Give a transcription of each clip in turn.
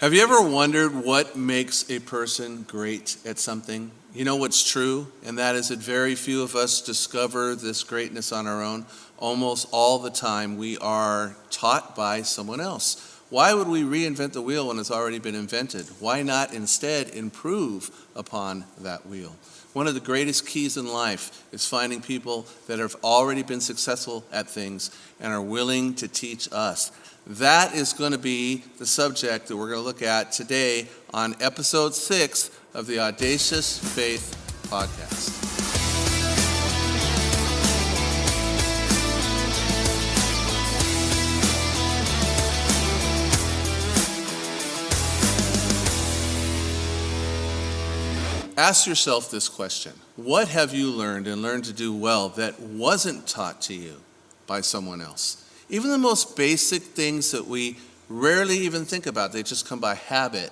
Have you ever wondered what makes a person great at something? You know what's true, and that is that very few of us discover this greatness on our own. Almost all the time we are taught by someone else. Why would we reinvent the wheel when it's already been invented? Why not instead improve upon that wheel? One of the greatest keys in life is finding people that have already been successful at things and are willing to teach us. That is going to be the subject that we're going to look at today on episode 6 of the Audacious Faith Podcast. Ask yourself this question: what have you learned and learned to do well that wasn't taught to you by someone else? Even the most basic things that we rarely even think about, they just come by habit,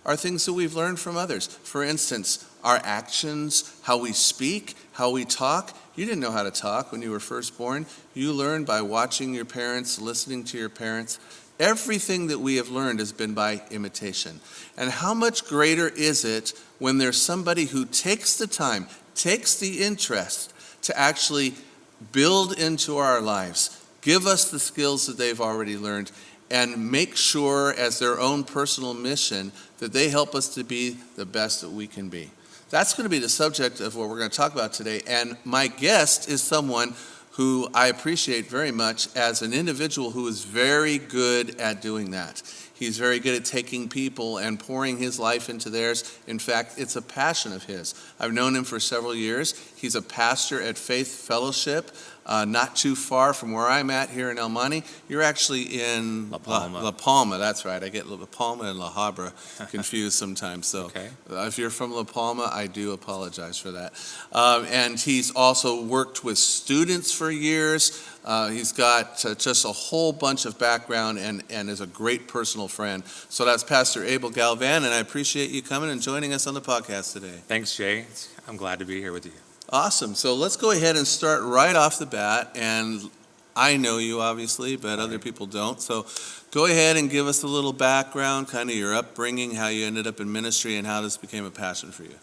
are things that we've learned from others. For instance, our actions, how we speak, how we talk. You didn't know how to talk when you were first born. You learned by watching your parents, listening to your parents. Everything that we have learned has been by imitation. And how much greater is it when there's somebody who takes the time, takes the interest to actually build into our lives, give us the skills that they've already learned, and make sure as their own personal mission that they help us to be the best that we can be. That's going to be the subject of what we're going to talk about today. And my guest is someone who I appreciate very much as an individual who is very good at doing that. He's very good at taking people and pouring his life into theirs. In fact, it's a passion of his. I've known him for several years. He's a pastor at Faith Fellowship, not too far from where I'm at here in El Monte. You're actually in La Palma. La Palma, that's right. I get La Palma and La Habra confused sometimes. So Okay. If you're from La Palma, I do apologize for that. And he's also worked with students for years. He's got just a whole bunch of background and is a great personal friend. So that's Pastor Abel Galvan, and I appreciate you coming and joining us on the podcast today. Thanks, Jay. I'm glad to be here with you. Awesome. So let's go ahead and start right off the bat. And I know you, obviously, but other people don't. So go ahead and give us a little background, kind of your upbringing, how you ended up in ministry, and how this became a passion for you.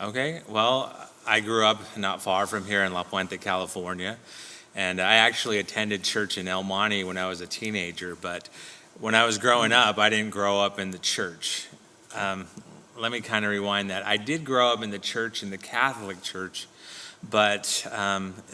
Okay, well, I grew up not far from here in La Puente, California. And I actually attended church in El Monte when I was a teenager. But when I was growing up, I didn't grow up in the church. Let me kind of rewind that. I did grow up in the church, in the Catholic Church, but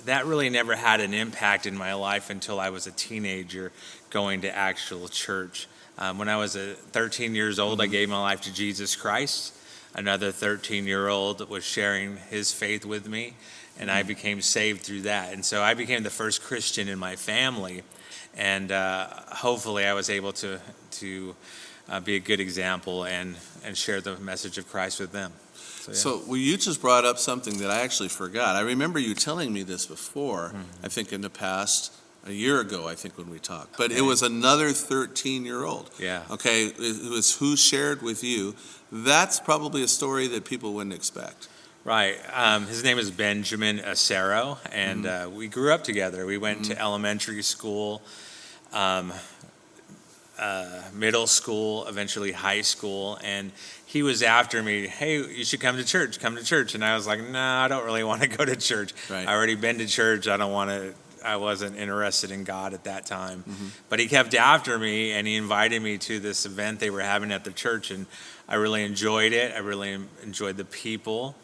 that really never had an impact in my life until I was a teenager going to actual church. When I was 13 years old, I gave my life to Jesus Christ. Another 13-year-old was sharing his faith with me, and I became saved through that. And so I became the first Christian in my family, and hopefully I was able to be a good example and share the message of Christ with them. So you just brought up something that I actually forgot. I remember you telling me this before, I think in the past, a year ago, I think, when we talked. But It was another 13-year-old. Yeah. Okay, it was who shared with you. That's probably a story that people wouldn't expect. Right. His name is Benjamin Acero, and we grew up together. We went to elementary school, middle school, eventually high school, and he was after me, hey, you should come to church. And I was like, no, I don't really want to go to church. Right. I already been to church. I wasn't interested in God at that time. But he kept after me, and he invited me to this event they were having at the church, and I really enjoyed it. I really enjoyed the people.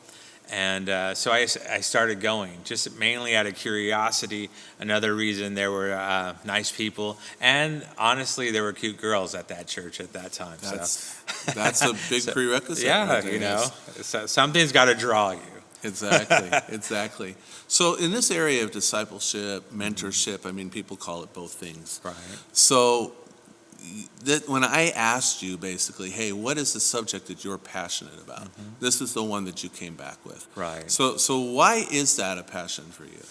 And so I started going, just mainly out of curiosity. Another reason, there were nice people. And honestly, there were cute girls at that church at that time. That's a big prerequisite. Yeah, right there, so something's got to draw you. Exactly. So in this area of discipleship, mentorship, I mean, people call it both things. Right. So when I asked you basically, hey, what is the subject that you're passionate about? This is the one that you came back with. Right. So why is that a passion for you?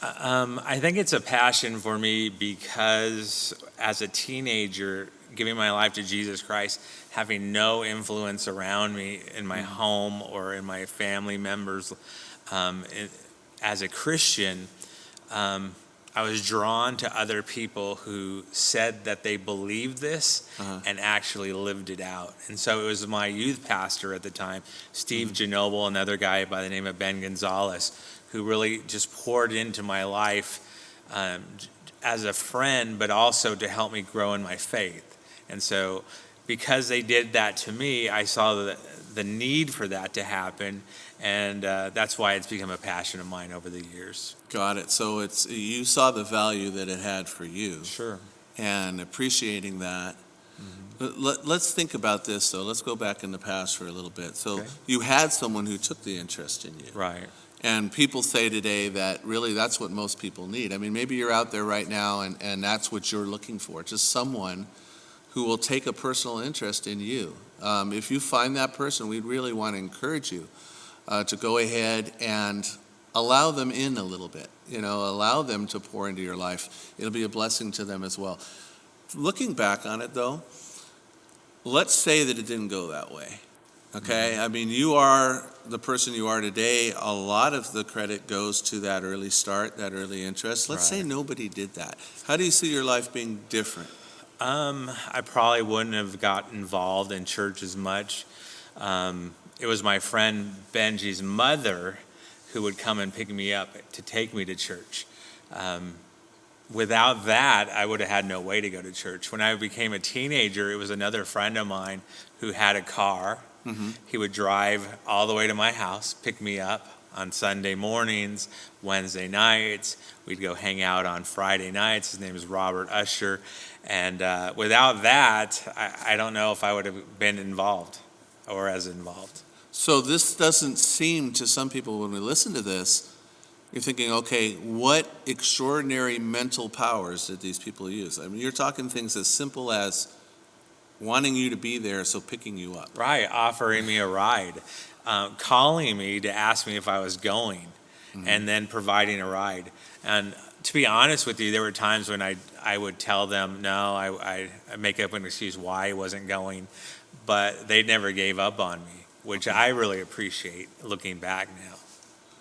I think it's a passion for me because as a teenager, giving my life to Jesus Christ, having no influence around me in my home or in my family members, as a Christian, I was drawn to other people who said that they believed this and actually lived it out. And so it was my youth pastor at the time, Steve Genoble, another guy by the name of Ben Gonzalez, who really just poured into my life as a friend, but also to help me grow in my faith. And so because they did that to me, I saw the need for that to happen. And that's why it's become a passion of mine over the years. Got it. So you saw the value that it had for you. Sure. And appreciating that. Let's think about this, though. Let's go back in the past for a little bit. So you had someone who took the interest in you. Right. And people say today that really that's what most people need. I mean, maybe you're out there right now and that's what you're looking for, just someone who will take a personal interest in you. If you find that person, we really want to encourage you to go ahead and allow them in a little bit, allow them to pour into your life. It'll be a blessing to them as well. Looking back on it, though, let's say that it didn't go that way, okay? I mean, you are the person you are today. A lot of the credit goes to that early start, that early interest. Let's say nobody did that. How do you see your life being different? I probably wouldn't have got involved in church as much. It was my friend Benji's mother who would come and pick me up to take me to church. Without that, I would have had no way to go to church. When I became a teenager, it was another friend of mine who had a car. He would drive all the way to my house, pick me up on Sunday mornings, Wednesday nights. We'd go hang out on Friday nights. His name is Robert Usher. And without that, I don't know if I would have been involved or as involved. So this doesn't seem to some people, when we listen to this, you're thinking, okay, what extraordinary mental powers did these people use? I mean, you're talking things as simple as wanting you to be there, so picking you up. Right, offering me a ride, calling me to ask me if I was going, and then providing a ride. And to be honest with you, there were times when I would tell them, no, I make up an excuse why I wasn't going, but they never gave up on me, which I really appreciate looking back now.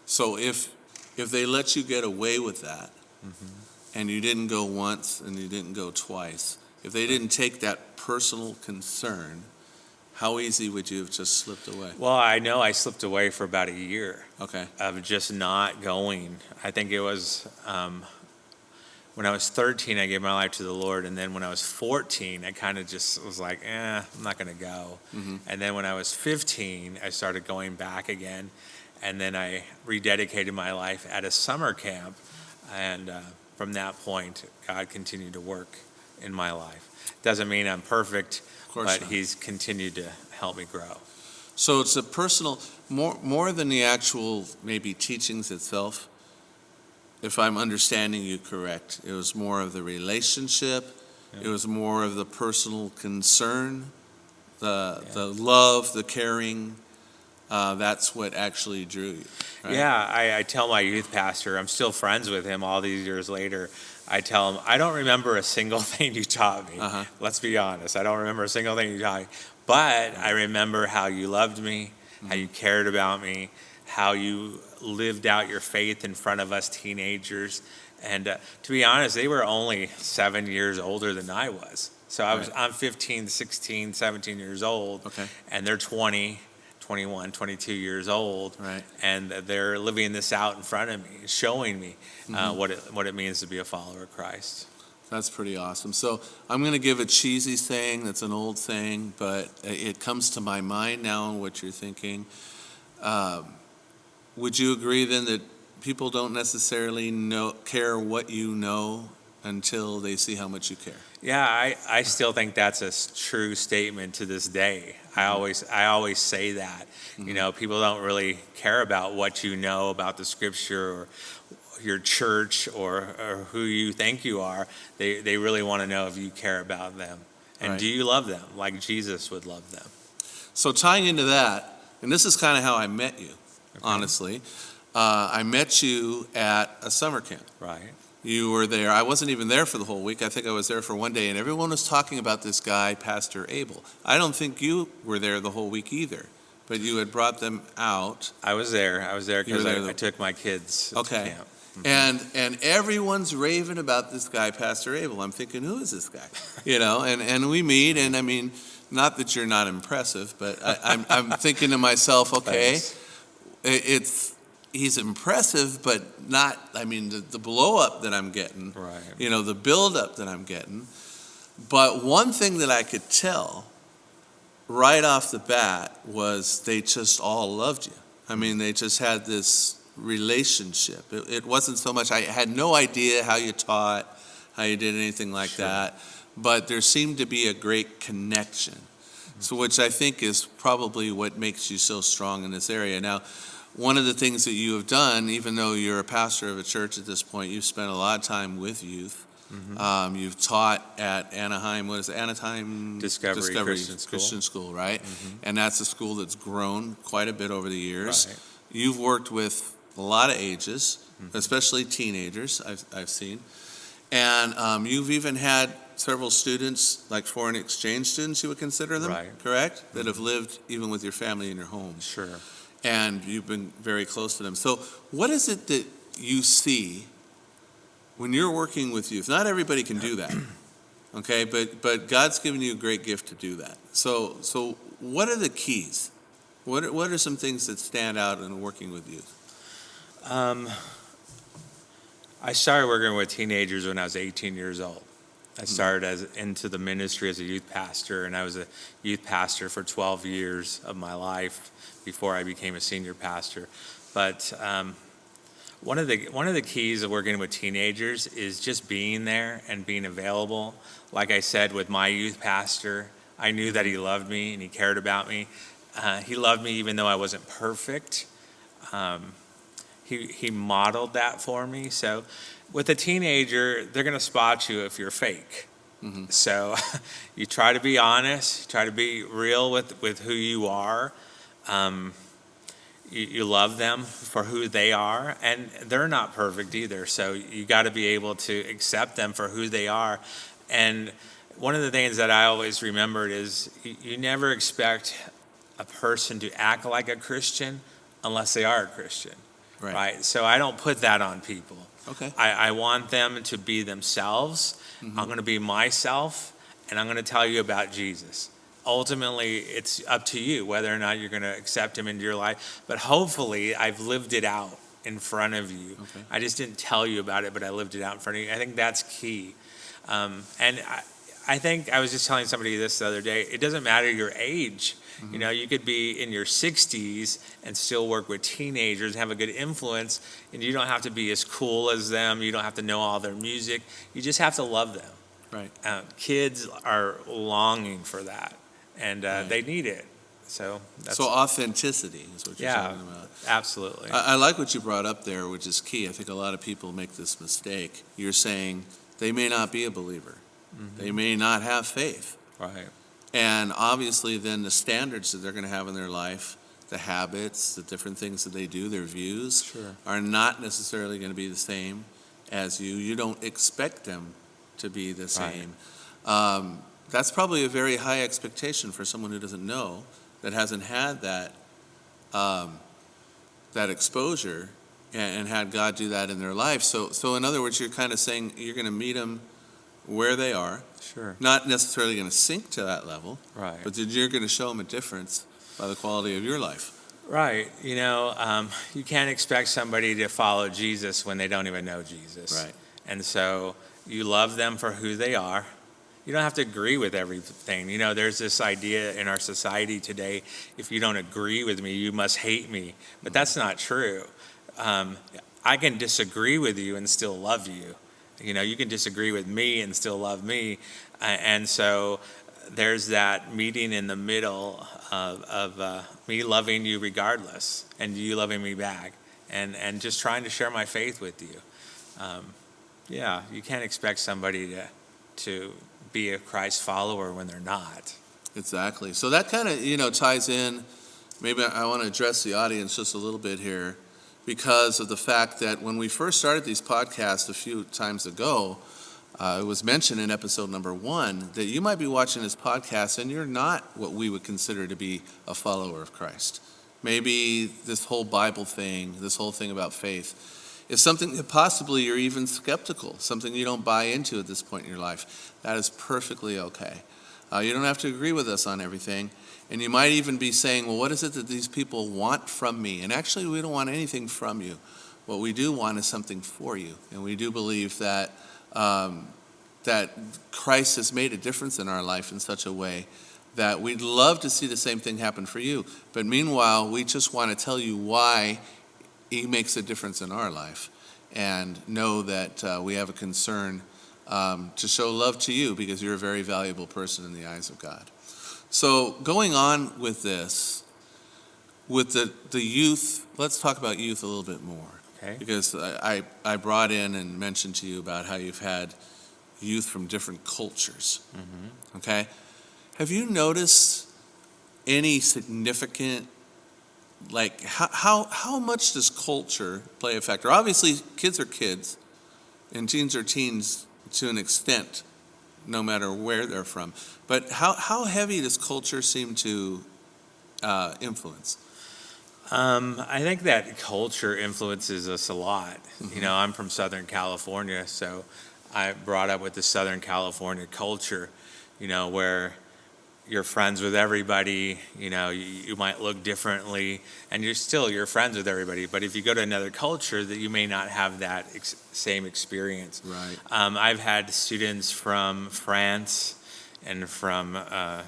So if they let you get away with that, and you didn't go once and you didn't go twice, if they didn't take that personal concern, how easy would you have just slipped away? Well, I know I slipped away for about a year of just not going. I think it was when I was 13, I gave my life to the Lord. And then when I was 14, I kind of just was like, I'm not going to go. And then when I was 15, I started going back again. And then I rededicated my life at a summer camp. And from that point, God continued to work in my life. Doesn't mean I'm perfect, but He's continued to help me grow. So it's a personal, more than the actual maybe teachings itself, if I'm understanding you correct, it was more of the relationship, it was more of the personal concern, the love, the caring. That's what actually drew you. Right? Yeah, I tell my youth pastor, I'm still friends with him all these years later. I tell him, I don't remember a single thing you taught me. Let's be honest. I don't remember a single thing you taught me. But I remember how you loved me, how you cared about me, how you lived out your faith in front of us teenagers. And to be honest, they were only 7 years older than I was. So I'm 15, 16, 17 years old, and they're 20, 21, 22 years old, and they're living this out in front of me, showing me what it means to be a follower of Christ. That's pretty awesome. So I'm going to give a cheesy saying that's an old saying, but it comes to my mind now and what you're thinking. Would you agree then that people don't necessarily care what you know until they see how much you care? Yeah, I still think that's a true statement to this day. I always say that. You know, people don't really care about what you know about the Scripture or your church or who you think you are. They really want to know if you care about them. And do you love them like Jesus would love them? So tying into that, and this is kind of how I met you, honestly. I met you at a summer camp. Right. You were there. I wasn't even there for the whole week. I think I was there for one day, and everyone was talking about this guy, Pastor Abel. I don't think you were there the whole week either, but you had brought them out. I was there. I was there because I took my kids to camp. And everyone's raving about this guy, Pastor Abel. I'm thinking, who is this guy? And we meet, and I mean, not that you're not impressive, but I'm thinking to myself, okay, he's impressive, but not, I mean, the blow up that I'm getting, Right. The build up that I'm getting. But one thing that I could tell right off the bat was they just all loved you. I mean, they just had this relationship. It wasn't so much, I had no idea how you taught, how you did anything like that, but there seemed to be a great connection. So which I think is probably what makes you so strong in this area. Now, one of the things that you have done, even though you're a pastor of a church at this point, you've spent a lot of time with youth. You've taught at Anaheim, what is it, Anaheim Discovery Christian School, right? And that's a school that's grown quite a bit over the years. Right. You've worked with a lot of ages, especially teenagers, I've seen. And you've even had several students, like foreign exchange students, you would consider them, correct? That have lived even with your family in your home. Sure. And you've been very close to them. So what is it that you see when you're working with youth? Not everybody can do that, okay? But God's given you a great gift to do that. So what are the keys? What are some things that stand out in working with youth? I started working with teenagers when I was 18 years old. I started into the ministry as a youth pastor, and I was a youth pastor for 12 years of my life before I became a senior pastor. But one of the keys of working with teenagers is just being there and being available. Like I said, with my youth pastor, I knew that he loved me and he cared about me. He loved me even though I wasn't perfect. He modeled that for me. So with a teenager, they're going to spot you if you're fake. So you try to be honest, try to be real with who you are. You love them for who they are, and they're not perfect either. So you got to be able to accept them for who they are. And one of the things that I always remembered is you never expect a person to act like a Christian unless they are a Christian. Right? So I don't put that on people. Okay. I want them to be themselves. I'm going to be myself, and I'm going to tell you about Jesus. Ultimately, it's up to you whether or not you're going to accept him into your life. But hopefully, I've lived it out in front of you. Okay. I just didn't tell you about it, but I lived it out in front of you. I think that's key. And I think I was just telling somebody this the other day. It doesn't matter your age. You know, you could be in your 60s and still work with teenagers and have a good influence, and you don't have to be as cool as them. You don't have to know all their music. You just have to love them. Right. Kids are longing for that, and they need it. So authenticity is what you're talking about. Absolutely. I like what you brought up there, which is key. I think a lot of people make this mistake. You're saying they may not be a believer. They may not have faith. Right. And obviously then the standards that they're going to have in their life, the habits, the different things that they do, their views, are not necessarily going to be the same as you. You don't expect them to be the same. That's probably a very high expectation for someone who doesn't know, that hasn't had that exposure and had God do that in their life. So in other words, you're kind of saying you're going to meet them where they are. Sure. Not necessarily going to sink to that level. Right. But you're going to show them a difference by the quality of your life. Right. You know, you can't expect somebody to follow Jesus when they don't even know Jesus. Right. And so you love them for who they are. You don't have to agree with everything. You know, there's this idea in our society today, if you don't agree with me, you must hate me. But that's not true. I can disagree with you and still love you. You know, you can disagree with me and still love me. And so there's that meeting in the middle of me loving you regardless and you loving me back and just trying to share my faith with you. You can't expect somebody to be a Christ follower when they're not. Exactly. So that kind of, ties in. Maybe I want to address the audience just a little bit here, because of the fact that when we first started these podcasts a few times ago, it was mentioned in episode number 1 that you might be watching this podcast and you're not what we would consider to be a follower of Christ. Maybe this whole Bible thing, this whole thing about faith is something that possibly you're even skeptical, something you don't buy into at this point in your life. That is perfectly okay. You don't have to agree with us on everything. And you might even be saying, well, what is it that these people want from me? And actually, we don't want anything from you. What we do want is something for you. And we do believe that that Christ has made a difference in our life in such a way that we'd love to see the same thing happen for you. But meanwhile, we just want to tell you why he makes a difference in our life, and know that we have a concern to show love to you because you're a very valuable person in the eyes of God. So going on with this, with the youth, let's talk about youth a little bit more. Okay. Because I brought in and mentioned to you about how you've had youth from different cultures. Mm-hmm. Okay? Have you noticed any significant, like, how much does culture play a factor? Obviously, kids are kids, and teens are teens to an extent, no matter where they're from. But how heavy does culture seem to influence? I think that culture influences us a lot. Mm-hmm. You know, I'm from Southern California, so I brought up with the Southern California culture, you know, where you're friends with everybody, you know, you might look differently, and you're friends with everybody. But if you go to another culture, that you may not have that same experience. Right. I've had students from France and from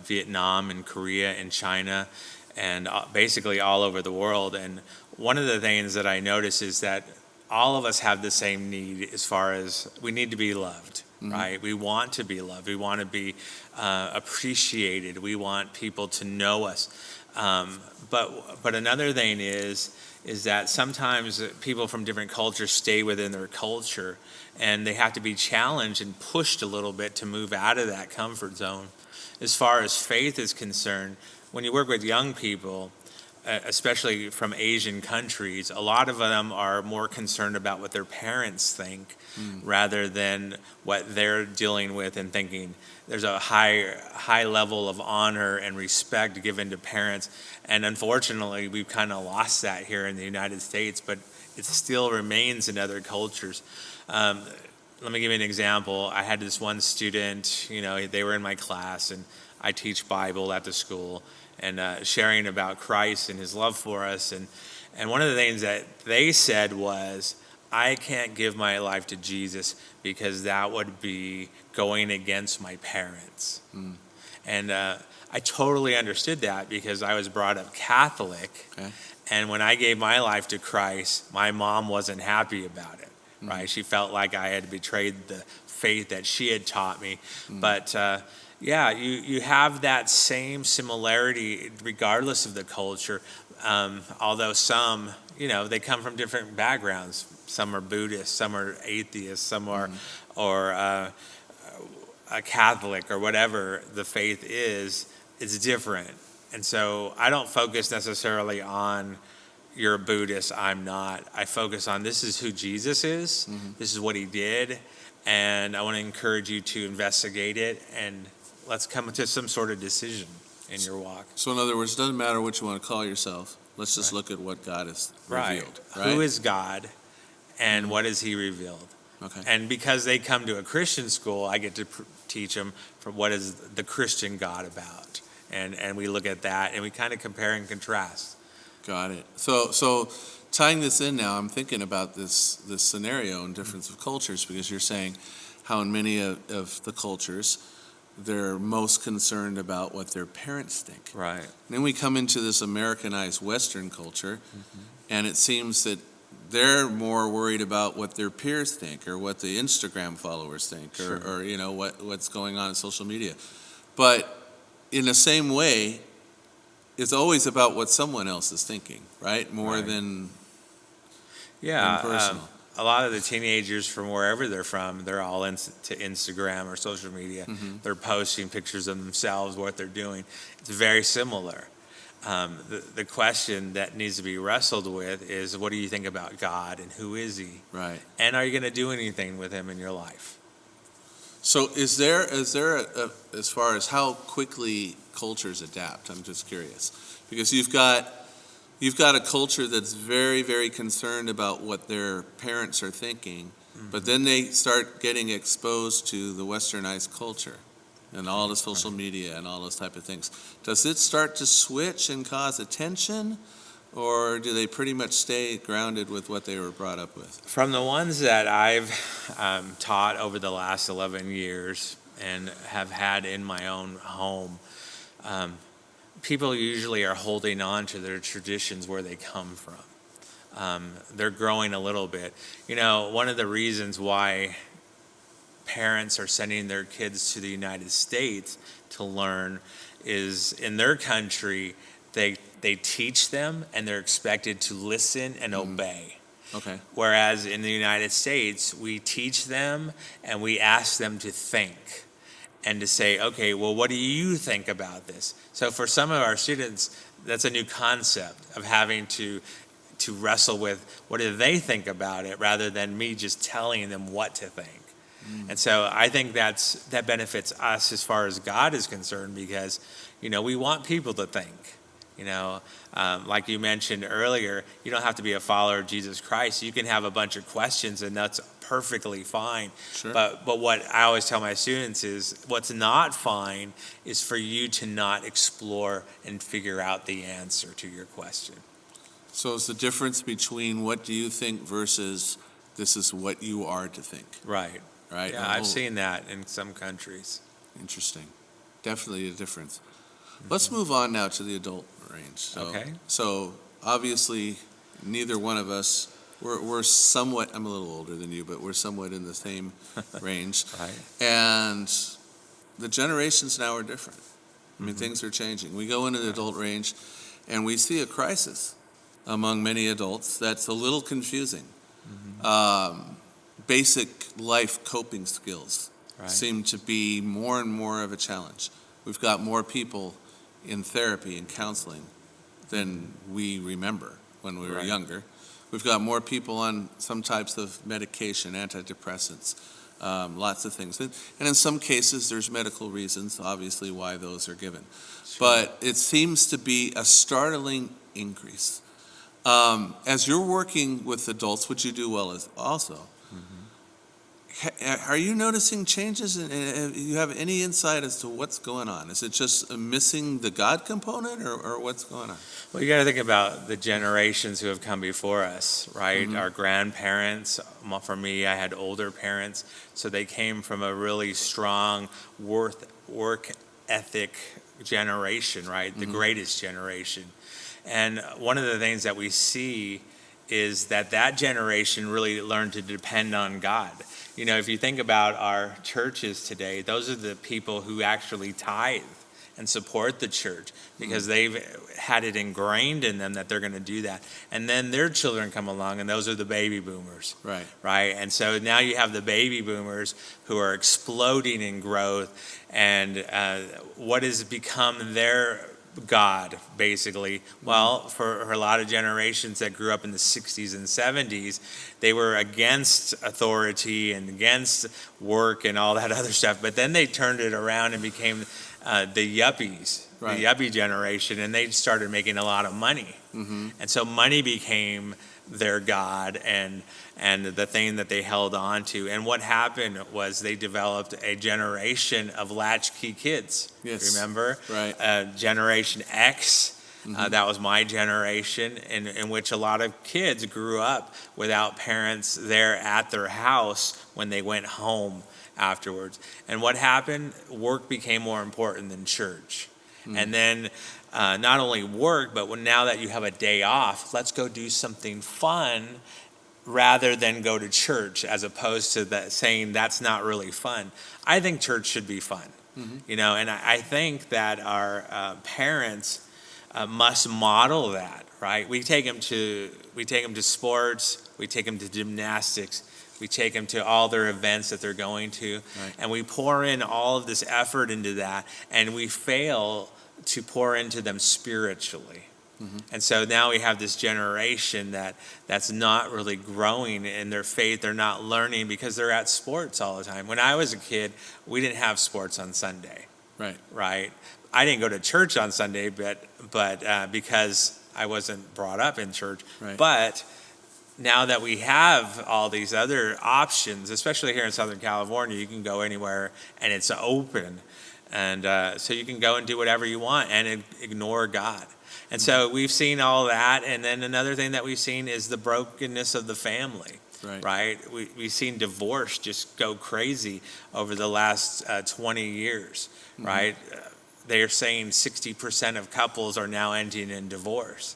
Vietnam and Korea and China, and basically all over the world. And one of the things that I notice is that all of us have the same need, as far as we need to be loved, mm-hmm. right? We want to be loved. We want to be appreciated. We want people to know us. But another thing is that sometimes people from different cultures stay within their culture, and they have to be challenged and pushed a little bit to move out of that comfort zone. As far as faith is concerned, when you work with young people, especially from Asian countries, a lot of them are more concerned about what their parents think rather than what they're dealing with and thinking. There's a high level of honor and respect given to parents, and unfortunately, we've kind of lost that here in the United States, but it still remains in other cultures. Let me give you an example. I had this one student, you know, they were in my class, and I teach Bible at the school, and sharing about Christ and his love for us. And one of the things that they said was, I can't give my life to Jesus because that would be going against my parents. And I totally understood that because I was brought up Catholic. Okay. And when I gave my life to Christ, my mom wasn't happy about it, right? She felt like I had betrayed the faith that she had taught me. But yeah, you have that same similarity regardless of the culture, although some, you know, they come from different backgrounds. Some are Buddhist, some are atheists, some are or a Catholic, or whatever the faith is, it's different. And so I don't focus necessarily on you're a Buddhist, I'm not. I focus on this is who Jesus is, this is what he did, and I want to encourage you to investigate it, and let's come to some sort of decision in your walk. So in other words, it doesn't matter what you want to call yourself. Let's just look at what God has revealed. Right. Who is God, and what has he revealed? Okay. And because they come to a Christian school, I get to teach them from what is the Christian God about. And we look at that, and we kind of compare and contrast. Got it. So tying this in now, I'm thinking about this scenario and difference of cultures, because you're saying how in many of the cultures, they're most concerned about what their parents think. Right. And then we come into this Americanized Western culture, and it seems that they're more worried about what their peers think, or what the Instagram followers think, or you know what's going on in social media. But in the same way, it's always about what someone else is thinking, right? More than personal. A lot of the teenagers from wherever they're from, they're all into Instagram or social media. They're posting pictures of themselves, what they're doing. It's very similar. The question that needs to be wrestled with is, what do you think about God, and who is he? Right. And are you going to do anything with him in your life? So is there as far as how quickly cultures adapt? I'm just curious, because you've got You've got a culture that's very, very concerned about what their parents are thinking, but then they start getting exposed to the westernized culture and all the social media and all those type of things. Does it start to switch and cause attention, or do they pretty much stay grounded with what they were brought up with? From the ones that I've taught over the last 11 years and have had in my own home, people usually are holding on to their traditions where they come from. They're growing a little bit. One of the reasons why parents are sending their kids to the United States to learn is in their country, they teach them and they're expected to listen and obey. Okay. Whereas in the United States, we teach them and we ask them to think and to say, okay, well, what do you think about this? So for some of our students, that's a new concept of having to wrestle with what do they think about it rather than me just telling them what to think. And so I think that benefits us as far as God is concerned because, we want people to think. Like you mentioned earlier, you don't have to be a follower of Jesus Christ. You can have a bunch of questions and that's perfectly fine. Sure. But what I always tell my students is what's not fine is for you to not explore and figure out the answer to your question. So it's the difference between what do you think versus this is what you are to think. Right. Right? Yeah, I've seen that in some countries. Interesting. Definitely a difference. Let's move on now to the adult range. Okay. So obviously, neither one of us, we're somewhat, I'm a little older than you, but we're somewhat in the same range. Right. And the generations now are different. I mean, things are changing. We go into the adult range and we see a crisis among many adults that's a little confusing. Basic life coping skills seem to be more and more of a challenge. We've got more people in therapy and counseling than we remember when we were younger. We've got more people on some types of medication, antidepressants, lots of things. And in some cases, there's medical reasons, obviously, why those are given. Sure. But it seems to be a startling increase. As you're working with adults, which you do well as also, are you noticing changes? And you have any insight as to what's going on? Is it just missing the God component, or what's going on? Well, you got to think about the generations who have come before us, right? Our grandparents. For me, I had older parents, so they came from a really strong work ethic generation, right? The greatest generation. And one of the things that we see is that generation really learned to depend on God. If you think about our churches today, those are the people who actually tithe and support the church because they've had it ingrained in them that they're going to do that. And then their children come along, and those are the baby boomers. Right. And so now you have the baby boomers who are exploding in growth, and what has become their God, basically. Well, for a lot of generations that grew up in the 60s and 70s, they were against authority and against work and all that other stuff. But then they turned it around and became the yuppies, the yuppie generation, and they started making a lot of money. And so money became their God and the thing that they held on to. And what happened was they developed a generation of latchkey kids. Yes. Remember? Right. Generation X. That was my generation, in which a lot of kids grew up without parents there at their house when they went home afterwards. And what happened? Work became more important than church. And then not only work, but now that you have a day off, let's go do something fun rather than go to church, as opposed to saying that's not really fun. I think church should be fun, and I think that our parents must model that, right? We take them to sports, we take them to gymnastics, we take them to all their events that they're going to, and we pour in all of this effort into that, and we fail to pour into them spiritually. And so now we have this generation that's not really growing in their faith. They're not learning because they're at sports all the time. When I was a kid, we didn't have sports on Sunday. Right. I didn't go to church on Sunday, but because I wasn't brought up in church. Right. But now that we have all these other options, especially here in Southern California, you can go anywhere and it's open. And so you can go and do whatever you want and ignore God. And so we've seen all that. And then another thing that we've seen is the brokenness of the family. Right? We've seen divorce just go crazy over the last 20 years, right? They are saying 60% of couples are now ending in divorce.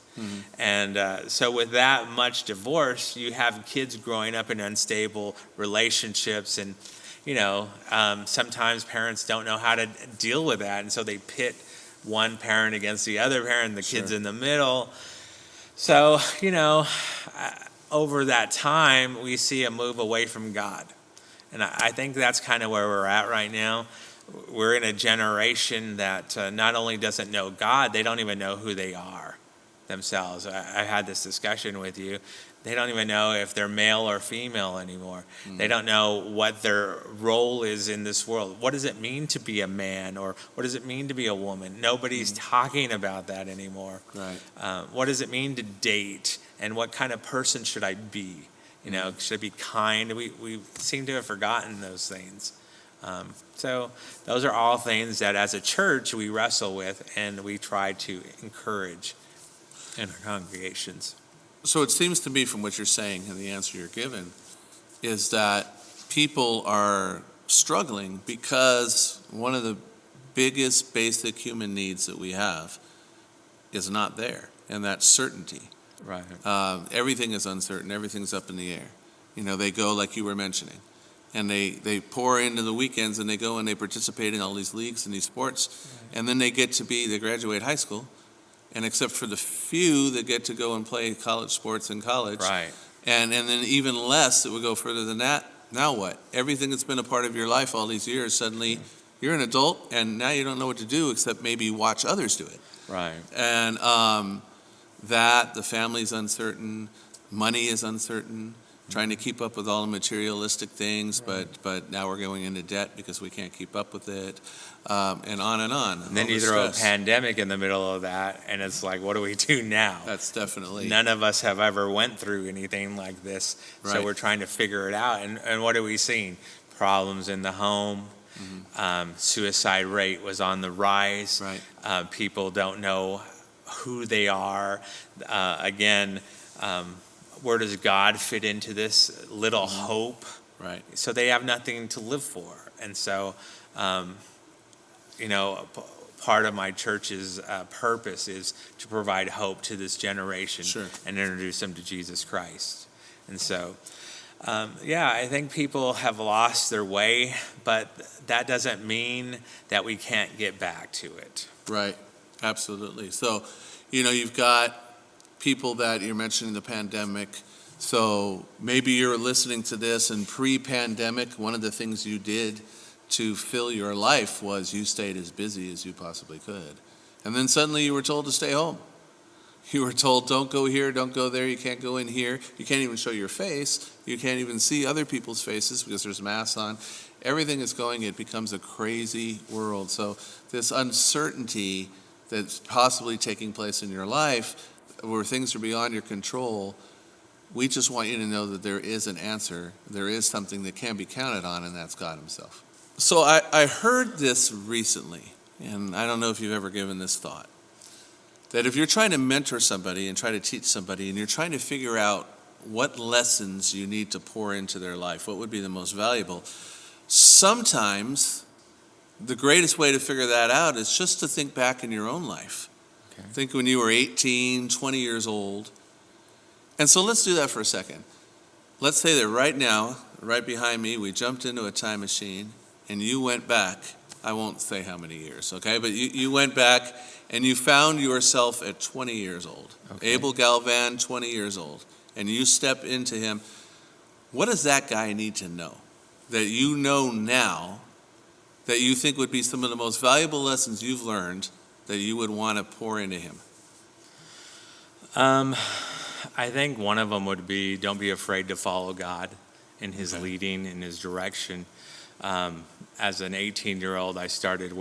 And so with that much divorce, you have kids growing up in unstable relationships. And, sometimes parents don't know how to deal with that. And so they pit one parent against the other parent, the kids in the middle. So, over that time, we see a move away from God. And I think that's kind of where we're at right now. We're in a generation that not only doesn't know God, they don't even know who they are themselves. I had this discussion with you. They don't even know if they're male or female anymore. They don't know what their role is in this world. What does it mean to be a man, or what does it mean to be a woman? Nobody's talking about that anymore. Right. What does it mean to date, and what kind of person should I be? Should I be kind? We seem to have forgotten those things. So those are all things that as a church we wrestle with and we try to encourage in our congregations. So it seems to me from what you're saying and the answer you're given is that people are struggling because one of the biggest basic human needs that we have is not there, and that's certainty. Right. Everything is uncertain. Everything's up in the air. They go like you were mentioning, and they pour into the weekends, and they go and they participate in all these leagues and these sports, and then they graduate high school, and except for the few that get to go and play college sports in college, Right. and then even less that would go further than that. Now what? Everything that's been a part of your life all these years, suddenly you're an adult, and now you don't know what to do except maybe watch others do it. Right. And the family's uncertain, money is uncertain, trying to keep up with all the materialistic things, but now we're going into debt because we can't keep up with it, and on and on. And then you throw a pandemic in the middle of that, and it's like, what do we do now? That's definitely. None of us have ever went through anything like this, so we're trying to figure it out. And what are we seeing? Problems in the home. Suicide rate was on the rise. Right. People don't know who they are. Where does God fit into this? Little hope. Right. So they have nothing to live for. And so, part of my church's purpose is to provide hope to this generation and introduce them to Jesus Christ. And so, I think people have lost their way, but that doesn't mean that we can't get back to it. Right. Absolutely. So, you've got people that you're mentioning the pandemic. So maybe you're listening to this, and pre-pandemic, one of the things you did to fill your life was you stayed as busy as you possibly could. And then suddenly you were told to stay home. You were told, don't go here, don't go there, you can't go in here. You can't even show your face. You can't even see other people's faces because there's masks on. Everything is going, it becomes a crazy world. So this uncertainty that's possibly taking place in your life, where things are beyond your control, we just want you to know that there is an answer. There is something that can be counted on, and that's God himself. So I heard this recently, and I don't know if you've ever given this thought, that if you're trying to mentor somebody and try to teach somebody, and you're trying to figure out what lessons you need to pour into their life, what would be the most valuable, sometimes the greatest way to figure that out is just to think back in your own life. Okay. Think when you were 18, 20 years old. And so let's do that for a second. Let's say that right now, right behind me, we jumped into a time machine and you went back. I won't say how many years, okay? But you went back and you found yourself at 20 years old. Okay. Abel Galvan, 20 years old. And you step into him. What does that guy need to know that you know now that you think would be some of the most valuable lessons you've learned that you would want to pour into him? I think one of them would be, don't be afraid to follow God in his leading, in his direction. As an 18-year-old, I started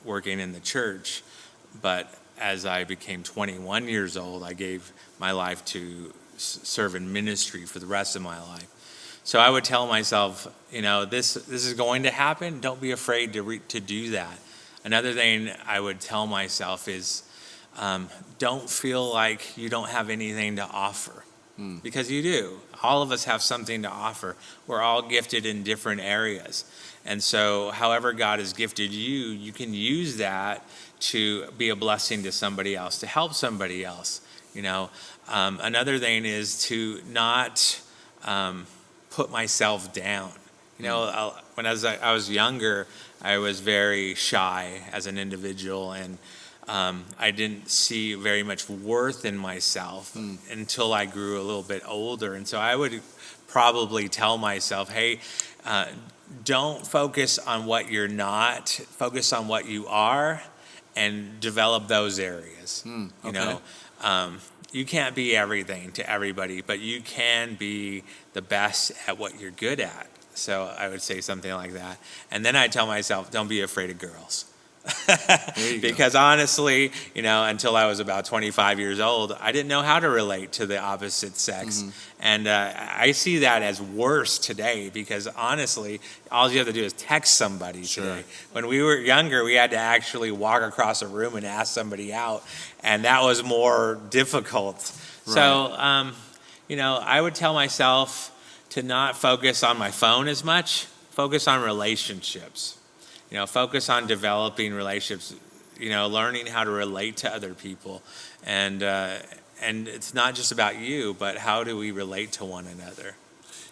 working in the church, but as I became 21 years old, I gave my life to serve in ministry for the rest of my life. So I would tell myself, this is going to happen. Don't be afraid to do that. Another thing I would tell myself is, don't feel like you don't have anything to offer, because you do. All of us have something to offer. We're all gifted in different areas. And so however God has gifted you, you can use that to be a blessing to somebody else, to help somebody else. Another thing is to not put myself down. When I was younger, I was very shy as an individual, and I didn't see very much worth in myself until I grew a little bit older. And so I would probably tell myself, hey, don't focus on what you're not, focus on what you are, and develop those areas. You can't be everything to everybody, but you can be the best at what you're good at. So I would say something like that. And then I tell myself, don't be afraid of girls. Because honestly, until I was about 25 years old, I didn't know how to relate to the opposite sex. And I see that as worse today, because honestly, all you have to do is text somebody today. When we were younger, we had to actually walk across a room and ask somebody out, and that was more difficult. Right. So, I would tell myself to not focus on my phone as much, focus on relationships. Focus on developing relationships, learning how to relate to other people. And it's not just about you, but how do we relate to one another?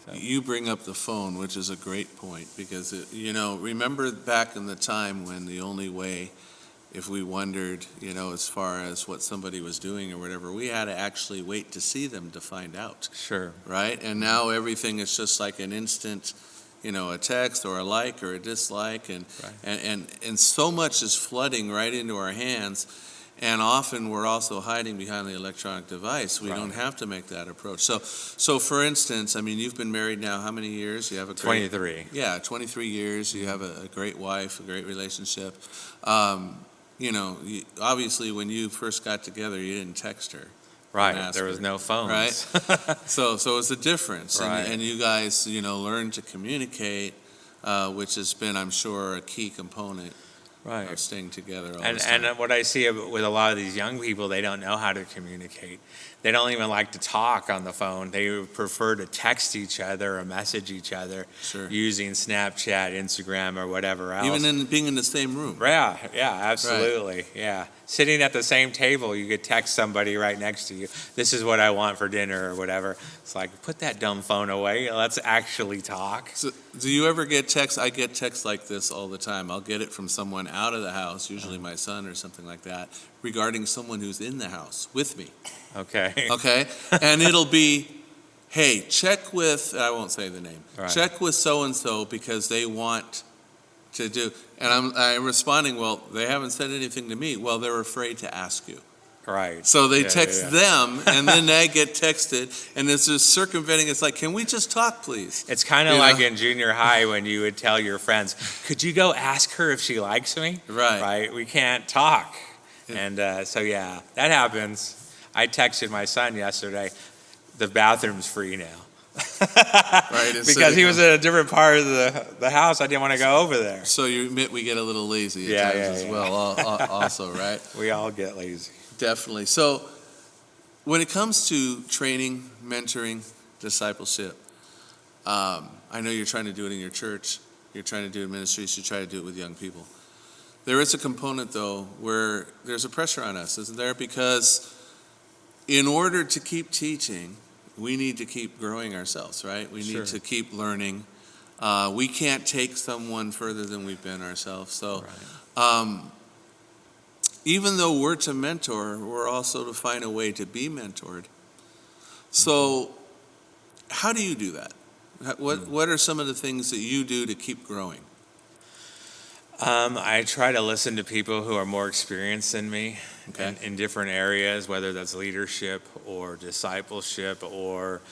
So. You bring up the phone, which is a great point, because, remember back in the time when the only way, if we wondered, as far as what somebody was doing or whatever, we had to actually wait to see them to find out. Sure. Right? And now everything is just like an instant, a text or a like or a dislike, and so much is flooding right into our hands, and often we're also hiding behind the electronic device. We don't have to make that approach. So for instance, you've been married now how many years? You have a great, 23. Yeah, 23 years. You have a great wife, a great relationship. Obviously when you first got together, you didn't text her. Right, there was no phones. Right, so it's a difference, right. And you guys, learn to communicate, which has been, I'm sure, a key component of staying together all this time. And what I see with a lot of these young people, they don't know how to communicate. They don't even like to talk on the phone. They would prefer to text each other or message each other using Snapchat, Instagram, or whatever else. Even being in the same room. Yeah, absolutely. Yeah. Sitting at the same table, you could text somebody right next to you, this is what I want for dinner or whatever. It's like, put that dumb phone away. Let's actually talk. So, do you ever get texts? I get texts like this all the time. I'll get it from someone out of the house, usually my son or something like that, regarding someone who's in the house with me. Okay. And it'll be, hey, check with, I won't say the name, check with so-and-so because they want to do, and I'm responding, well, they haven't said anything to me. Well, they're afraid to ask you. Right. So they text them, and then they get texted, and it's just circumventing. It's like, can we just talk, please? It's kind of like in junior high when you would tell your friends, could you go ask her if she likes me? Right. We can't talk. And so that happens. I texted my son yesterday, the bathroom's free now. Because he was in a different part of the house. I didn't want to go over there. So you admit we get a little lazy at times as well, also, right? We all get lazy. Definitely. So when it comes to training, mentoring, discipleship, I know you're trying to do it in your church. You're trying to do it in ministries. You try to do it with young people. There is a component, though, where there's a pressure on us, isn't there? Because in order to keep teaching, we need to keep growing ourselves, right? We need to keep learning. We can't take someone further than we've been ourselves. So even though we're to mentor, we're also to find a way to be mentored. So how do you do that? What are some of the things that you do to keep growing? I try to listen to people who are more experienced than me in different areas, whether that's leadership or discipleship or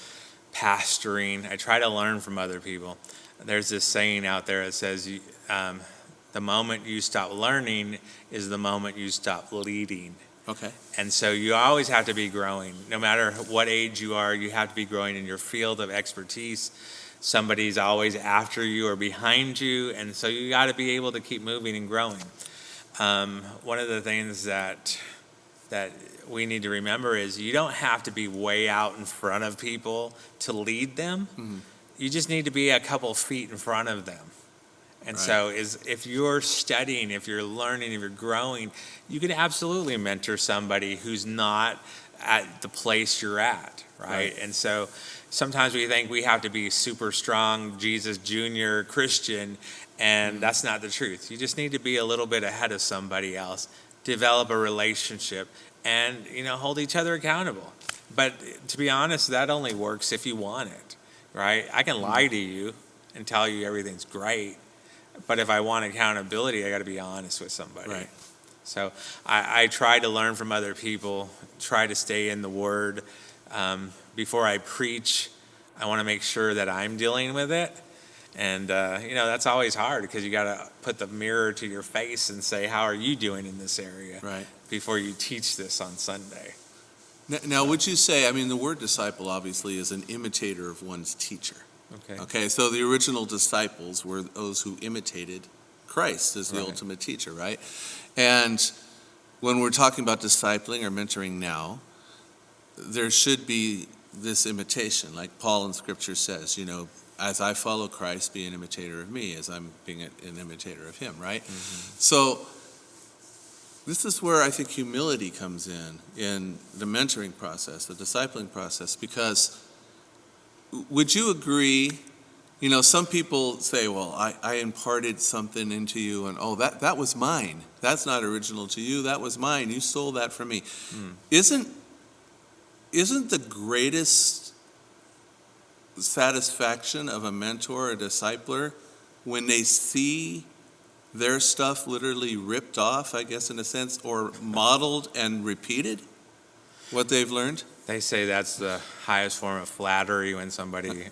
pastoring. I try to learn from other people. There's this saying out there that says, the moment you stop learning is the moment you stop leading. Okay. And so you always have to be growing. No matter what age you are, you have to be growing in your field of expertise. Somebody's always after you or behind you, and so you got to be able to keep moving and growing. One of the things that we need to remember is you don't have to be way out in front of people to lead them. Mm-hmm. You just need to be a couple feet in front of them. And so if you're studying, if you're learning, if you're growing, you can absolutely mentor somebody who's not at the place you're at, right? And so sometimes we think we have to be super strong, Jesus Junior Christian, and that's not the truth. You just need to be a little bit ahead of somebody else, develop a relationship, and hold each other accountable. But to be honest, that only works if you want it, right? I can lie to you and tell you everything's great, but if I want accountability, I got to be honest with somebody. Right. So I try to learn from other people, try to stay in the Word. Before I preach, I want to make sure that I'm dealing with it. And, that's always hard because you got to put the mirror to your face and say, how are you doing in this area? Right. Before you teach this on Sunday. Now, would you say, the word disciple obviously is an imitator of one's teacher. Okay, so the original disciples were those who imitated Christ as the ultimate teacher, right? And when we're talking about discipling or mentoring now, there should be this imitation, like Paul in Scripture says, as I follow Christ, be an imitator of me, as I'm being an imitator of him, right? Mm-hmm. So this is where I think humility comes in the mentoring process, the discipling process, because would you agree, some people say, well, I imparted something into you, and that was mine. That's not original to you. That was mine. You stole that from me. Isn't the greatest satisfaction of a mentor, a discipler, when they see their stuff literally ripped off, I guess, in a sense, or modeled and repeated, what they've learned? They say that's the highest form of flattery, when somebody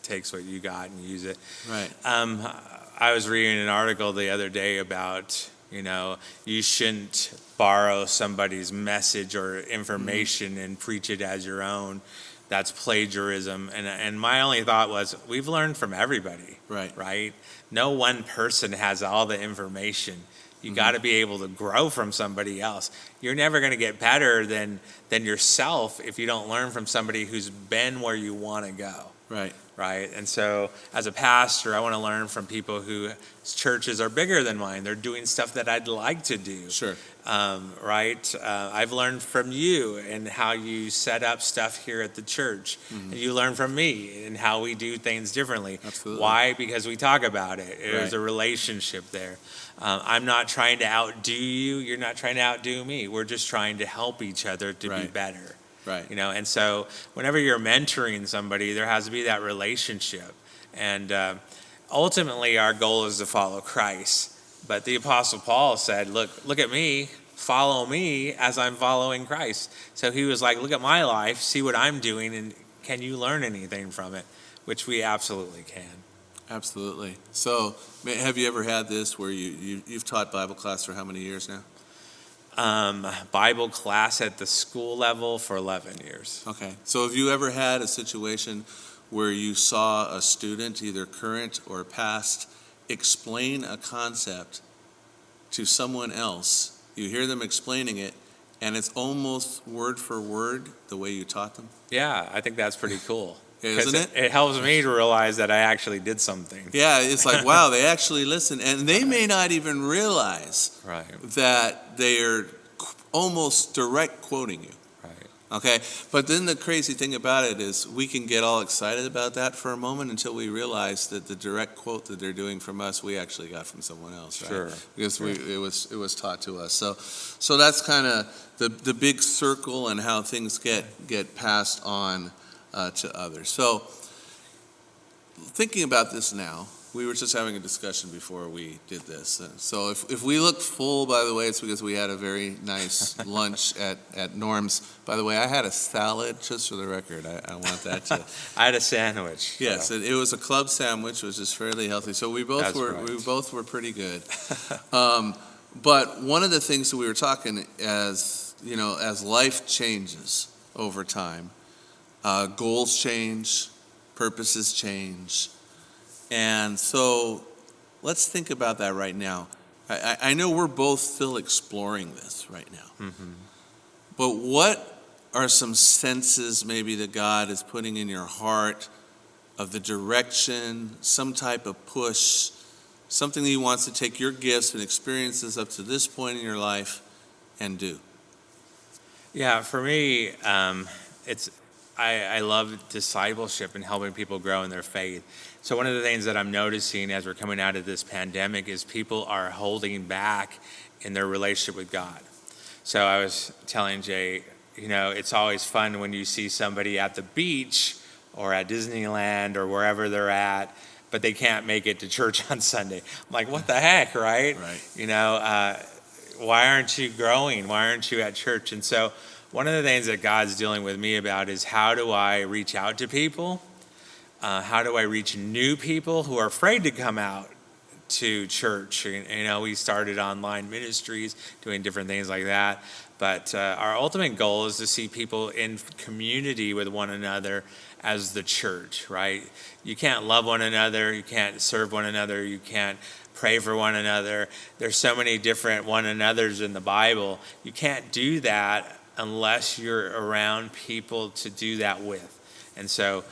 takes what you got and use it. Right. I was reading an article the other day about, you shouldn't borrow somebody's message or information and preach it as your own. That's plagiarism. And my only thought was, we've learned from everybody. Right? No one person has all the information. You got to be able to grow from somebody else. You're never going to get better than yourself if you don't learn from somebody who's been where you want to go. Right. And so as a pastor, I want to learn from people whose churches are bigger than mine. They're doing stuff that I'd like to do. Sure. Right. I've learned from you and how you set up stuff here at the church. And you learn from me and how we do things differently. Absolutely. Why? Because we talk about it. There's a relationship there. I'm not trying to outdo you. You're not trying to outdo me. We're just trying to help each other to be better. Right. And so whenever you're mentoring somebody, there has to be that relationship. And ultimately, our goal is to follow Christ. But the Apostle Paul said, look at me, follow me as I'm following Christ. So he was like, look at my life, see what I'm doing, and can you learn anything from it? Which we absolutely can. Absolutely. So have you ever had this where you've taught Bible class for how many years now? Bible class at the school level for 11 years. Okay. So have you ever had a situation where you saw a student, either current or past, explain a concept to someone else? You hear them explaining it, and it's almost word for word the way you taught them? Yeah, I think that's pretty cool. Isn't it? It helps me to realize that I actually did something. Yeah, it's like, wow, they actually listen. And they may not even realize that they're almost direct quoting you. Okay? But then the crazy thing about it is we can get all excited about that for a moment until we realize that the direct quote that they're doing from us, we actually got from someone else, right? Sure. Because it was taught to us. So that's kind of the big circle and how things get passed on to others. So thinking about this now, we were just having a discussion before we did this. So if we look full, by the way, it's because we had a very nice lunch at Norm's. By the way, I had a salad, just for the record. I want that to... I had a sandwich. Yes, it was a club sandwich, which is fairly healthy. So we both That's were pretty good. But one of the things that we were talking as as life changes over time, goals change, purposes change. And so let's think about that right now. I know we're both still exploring this right now. Mm-hmm. But what are some senses maybe that God is putting in your heart of the direction, some type of push, something that he wants to take your gifts and experiences up to this point in your life and do? Yeah, for me, I love discipleship and helping people grow in their faith. So one of the things that I'm noticing as we're coming out of this pandemic is people are holding back in their relationship with God. So I was telling Jay, it's always fun when you see somebody at the beach or at Disneyland or wherever they're at, but they can't make it to church on Sunday. I'm like, what the heck, right? Why aren't you growing? Why aren't you at church? And so one of the things that God's dealing with me about is, how do I reach out to people? How do I reach new people who are afraid to come out to church? We started online ministries, doing different things like that. But our ultimate goal is to see people in community with one another as the church, right? You can't love one another. You can't serve one another. You can't pray for one another. There's so many different one another's in the Bible. You can't do that unless you're around people to do that with. And so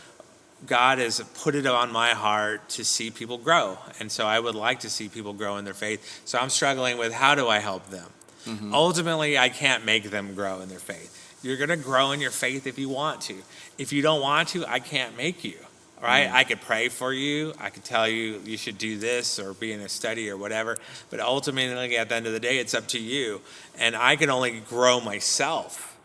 God has put it on my heart to see people grow. And so I would like to see people grow in their faith. So I'm struggling with, how do I help them? Mm-hmm. Ultimately, I can't make them grow in their faith. You're going to grow in your faith if you want to. If you don't want to, I can't make you. Right? Mm-hmm. I could pray for you. I could tell you you should do this or be in a study or whatever. But ultimately, at the end of the day, it's up to you. And I can only grow myself.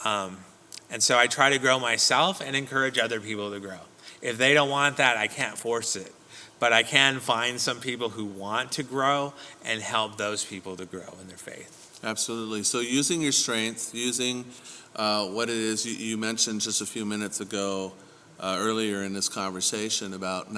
And so I try to grow myself and encourage other people to grow. If they don't want that, I can't force it. But I can find some people who want to grow and help those people to grow in their faith. Absolutely. So using your strength, using what it is you mentioned just a few minutes ago, earlier in this conversation about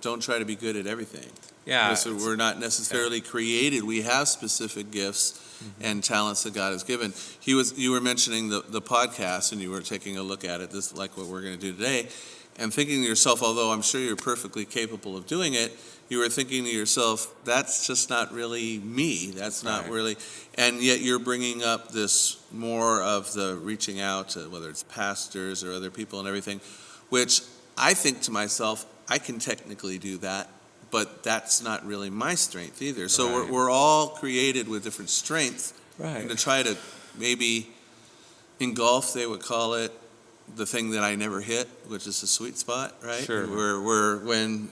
don't try to be good at everything. Yeah. So we're not necessarily created. We have specific gifts and talents that God has given. You were mentioning the podcast, and you were taking a look at it, this like what we're going to do today, and thinking to yourself, although I'm sure you're perfectly capable of doing it, you were thinking to yourself, that's just not really me. That's not really, and yet you're bringing up this more of the reaching out to whether it's pastors or other people and everything, which I think to myself, I can technically do that, but that's not really my strength either. So we're all created with different strengths, and to try to maybe in golf they would call it the thing that I never hit, which is the sweet spot, right? Sure. Where when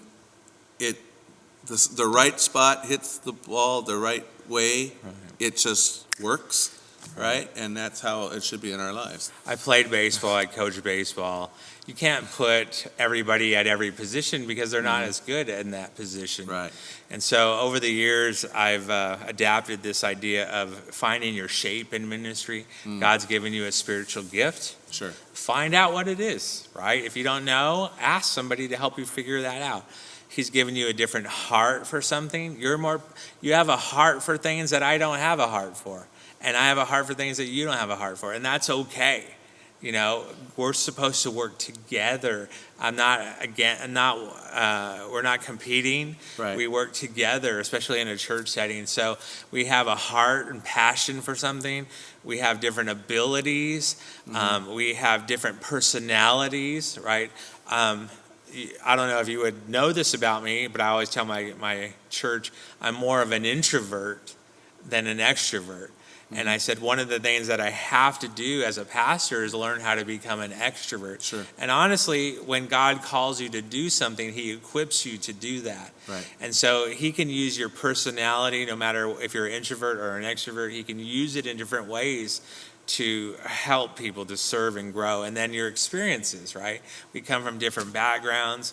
the right spot hits the ball the right way, it just works, right? And that's how it should be in our lives. I played baseball, I coached baseball. You can't put everybody at every position because they're not as good in that position. Right. And so over the years, I've adapted this idea of finding your shape in ministry. God's given you a spiritual gift. Sure. Find out what it is, right? If you don't know, ask somebody to help you figure that out. He's given you a different heart for something. You have a heart for things that I don't have a heart for. And I have a heart for things that you don't have a heart for. And that's okay. We're supposed to work together. We're not competing. Right. We work together, especially in a church setting. So we have a heart and passion for something. We have different abilities. We have different personalities, right? I don't know if you would know this about me, but I always tell my church, I'm more of an introvert than an extrovert. And I said, one of the things that I have to do as a pastor is learn how to become an extrovert. Sure. And honestly, when God calls you to do something, he equips you to do that. Right. And so he can use your personality, no matter if you're an introvert or an extrovert, he can use it in different ways to help people to serve and grow. And then your experiences, right? We come from different backgrounds.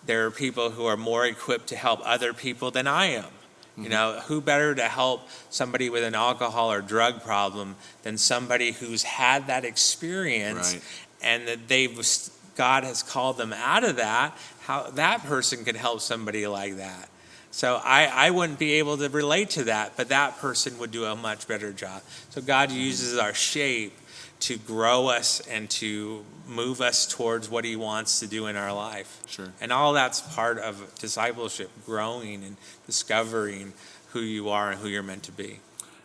There are people who are more equipped to help other people than I am. Who better to help somebody with an alcohol or drug problem than somebody who's had that experience, and that God has called them out of that, how that person can help somebody like that. So I wouldn't be able to relate to that, but that person would do a much better job. So God uses our shape to grow us and to move us towards what he wants to do in our life. Sure. And all that's part of discipleship, growing and discovering who you are and who you're meant to be.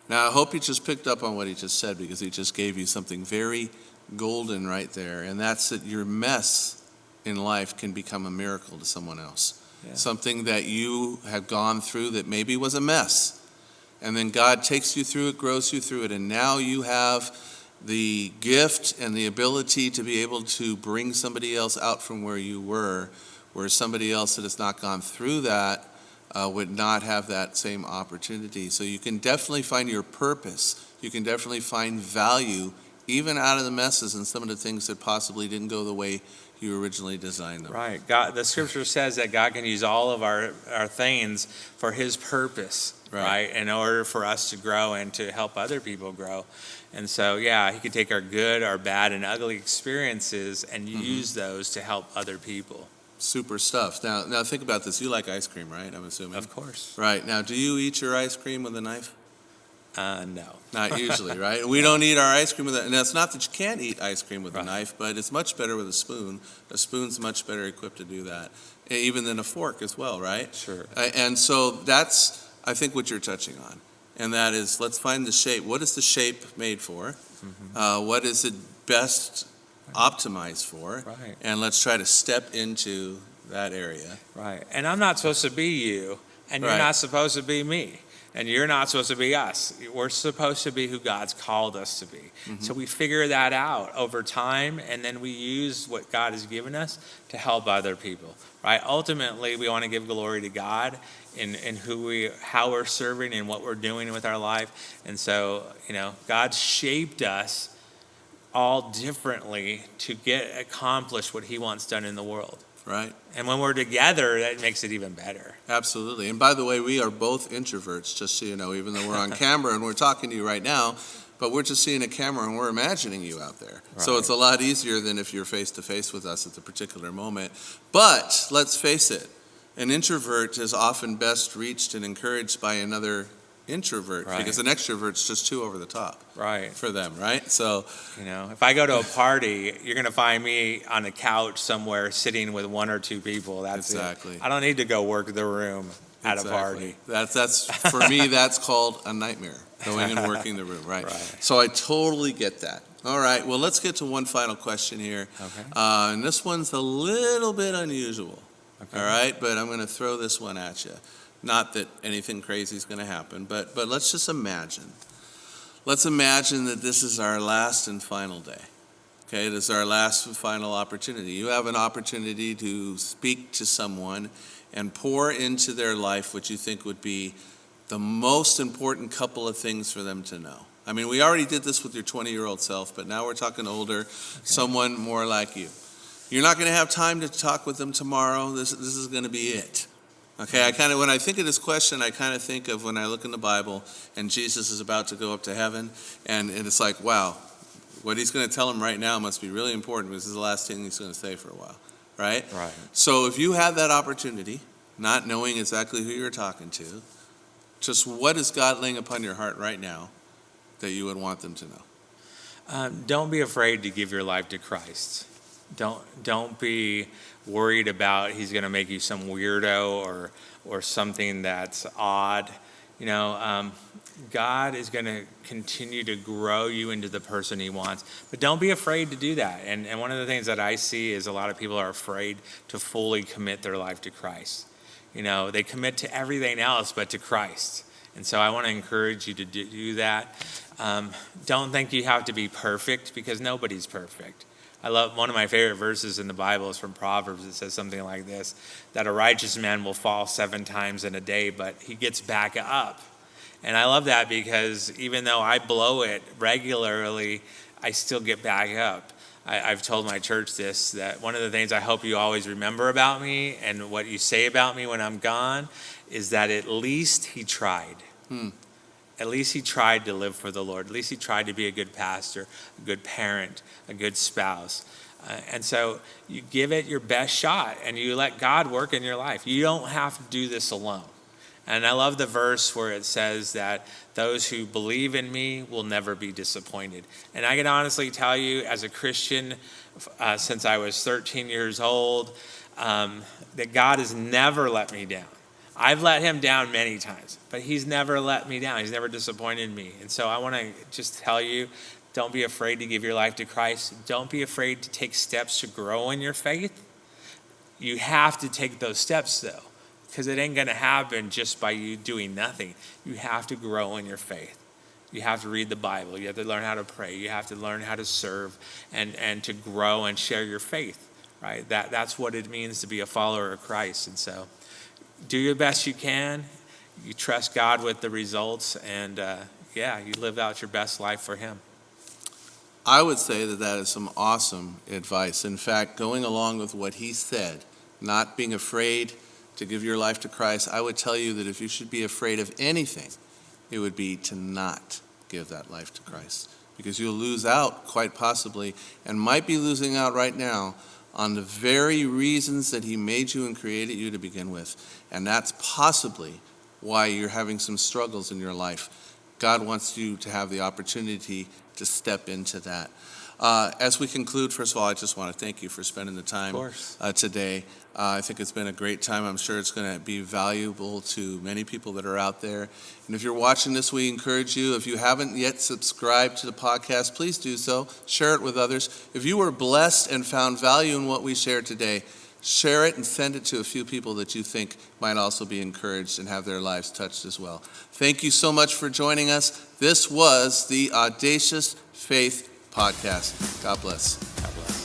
Now, I hope you just picked up on what he just said, because he just gave you something very golden right there, and that's that your mess in life can become a miracle to someone else. Yeah. Something that you have gone through that maybe was a mess, and then God takes you through it, grows you through it, and now you have the gift and the ability to be able to bring somebody else out from where you were, where somebody else that has not gone through that would not have that same opportunity. So you can definitely find your purpose. You can definitely find value even out of the messes and some of the things that possibly didn't go the way you originally designed them. Right. God, the scripture says that God can use all of our things for his purpose, right? In order for us to grow and to help other people grow. And so, yeah, he could take our good, our bad, and ugly experiences and use those to help other people. Super stuff. Now think about this. You like ice cream, right? I'm assuming. Of course. Right. Now, do you eat your ice cream with a knife? No. Not usually, right? We don't eat our ice cream with a, and it's not that you can't eat ice cream with a knife, but it's much better with a spoon. A spoon's much better equipped to do that, even than a fork as well, right? Sure. And so that's, I think, what you're touching on. And that is, let's find the shape. What is the shape made for? What is it best optimized for? Right. And let's try to step into that area. Right. And I'm not supposed to be you, and you're not supposed to be me. And you're not supposed to be us. We're supposed to be who God's called us to be. So we figure that out over time, and then we use what God has given us to help other people, right? Ultimately, we want to give glory to God in how we're serving and what we're doing with our life. And so, God shaped us all differently to accomplish what he wants done in the world. Right. And when we're together, that makes it even better. Absolutely. And by the way, we are both introverts, just so you know, even though we're on camera and we're talking to you right now, but we're just seeing a camera and we're imagining you out there. Right. So it's a lot easier than if you're face to face with us at the particular moment. But let's face it, an introvert is often best reached and encouraged by another introvert, because an extrovert's just too over the top for them, right? So, if I go to a party, you're going to find me on a couch somewhere sitting with one or two people. That's exactly it. I don't need to go work the room at a party. That's for me, that's called a nightmare, going and working the room, right? So I totally get that. All right, well, let's get to one final question here. Okay. And this one's a little bit unusual, all right? But I'm going to throw this one at you. Not that anything crazy is going to happen, but let's just imagine. Let's imagine that this is our last and final day. Okay, this is our last and final opportunity. You have an opportunity to speak to someone and pour into their life what you think would be the most important couple of things for them to know. I mean, we already did this with your 20-year-old self, but now we're talking older, someone more like you. You're not going to have time to talk with them tomorrow. This is going to be it. Okay, when I think of this question, I kind of think of when I look in the Bible and Jesus is about to go up to heaven, and it's like, wow, what he's going to tell him right now must be really important, because this is the last thing he's going to say for a while, right? Right. So if you have that opportunity, not knowing exactly who you're talking to, just what is God laying upon your heart right now that you would want them to know? Don't be afraid to give your life to Christ. Don't be worried about he's going to make you some weirdo or something that's odd. God is going to continue to grow you into the person he wants. But don't be afraid to do that. And one of the things that I see is a lot of people are afraid to fully commit their life to Christ. They commit to everything else but to Christ. And so I want to encourage you to do that. Don't think you have to be perfect, because nobody's perfect. I love one of my favorite verses in the Bible is from Proverbs. It says something like this, that a righteous man will fall 7 times in a day, but he gets back up. And I love that, because even though I blow it regularly, I still get back up. I've told my church this, that one of the things I hope you always remember about me and what you say about me when I'm gone is that at least he tried. At least he tried to live for the Lord. At least he tried to be a good pastor, a good parent, a good spouse. And so you give it your best shot and you let God work in your life. You don't have to do this alone. And I love the verse where it says that those who believe in me will never be disappointed. And I can honestly tell you, as a Christian, since I was 13 years old, that God has never let me down. I've let him down many times, but he's never let me down. He's never disappointed me. And so I want to just tell you, don't be afraid to give your life to Christ. Don't be afraid to take steps to grow in your faith. You have to take those steps, though, because it ain't going to happen just by you doing nothing. You have to grow in your faith. You have to read the Bible. You have to learn how to pray. You have to learn how to serve and to grow and share your faith, right? That's what it means to be a follower of Christ. And so do your best you can. You trust God with the results, and you live out your best life for him. I would say that is some awesome advice. In fact, going along with what he said, not being afraid to give your life to Christ, I would tell you that if you should be afraid of anything, it would be to not give that life to Christ. Because you'll lose out, quite possibly, and might be losing out right now, on the very reasons that he made you and created you to begin with. And that's possibly why you're having some struggles in your life. God wants you to have the opportunity to step into that. As we conclude, first of all, I just want to thank you for spending the time today. I think it's been a great time. I'm sure it's going to be valuable to many people that are out there. And if you're watching this, we encourage you, if you haven't yet subscribed to the podcast, please do so. Share it with others. If you were blessed and found value in what we shared today, share it and send it to a few people that you think might also be encouraged and have their lives touched as well. Thank you so much for joining us. This was the Audacious Faith Podcast. God bless. God bless.